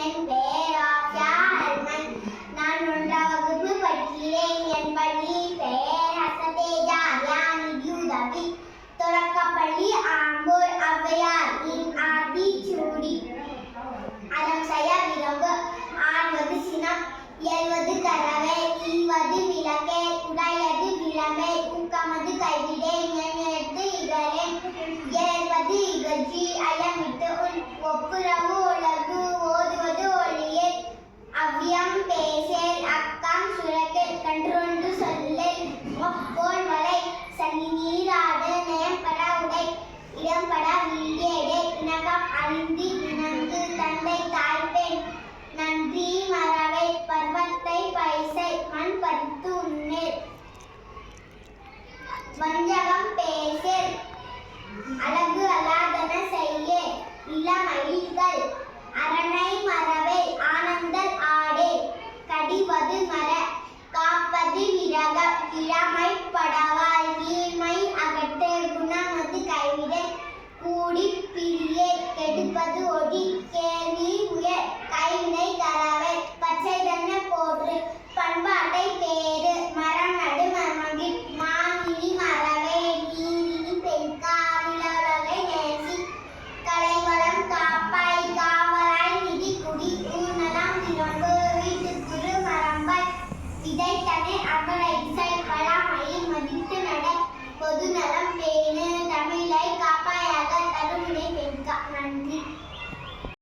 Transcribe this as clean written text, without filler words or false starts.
என் பெயர் ஆஃபியா அல்மன். நான் 1ஆம் வகுப்பு படிக்கிறேன். என் பள்ளி பெயர் ஹசதேஜா நிதியுதவி தொடக்கப்பள்ளி ஆம்பூர். ஔவையாரின் ஆத்திச்சூடி. அறம் செய்ய விறகு, ஆழ்வது சினம், இயல்வது கறவை, ஈவது விளக்கே, உடையது விளம்பே, ஊக்கமது கைவிடேன், எண்ணெடுத்து இகழேன், இயல்வது இகழ்ச்சி, அயமிட்டு ஒப்புரவு உலகு, ஓதுவது ஒளியே, அவ்வியம் பேசேல், அக்கம் சுரக்கேல், கன்றொன்று சொல்லேல், ஒப்போல் வளை, சனி நீராடு, நயம்பட உடை, இடம்பட வீடேடே, இணக்கம் அறிந்து இணங்கு, தந்தை தாய்ப்பேன், நன்றி மறவை, பருவத்தை பைசை, மண் பறித்து உண்ணேல், வஞ்சகம் பேசேல், அழகு அலாதன செய்யே, இளமயில்கள், அரணை மறவே, ஆனந்தல் ஆடே, கடிவது மர, காப்பது விரகம், இளமைப்படவாய், வீண்மை அகற்று, குணமது கைவிட, கூடிப் பிரியே, கெடுப்பது ஒடி, கேள்வி உயர், கைவினை கரவை, பச்சை தன்ன போற்று, பண்பாட்டை பேறு, மரம் நடு மகிழ், மானினி மறவே, நீரினி பெண்கா, இளவகை நேசி, கலைவளம் காப்பாய், காவலாய் நிதி குடி, ஊர்நலம் விளம்பு, வீட்டுக்குரு மரம்பாய், விதைத்தனை அகல இசை, பழமயில் மதித்து நட, பொதுநலம் பேறு.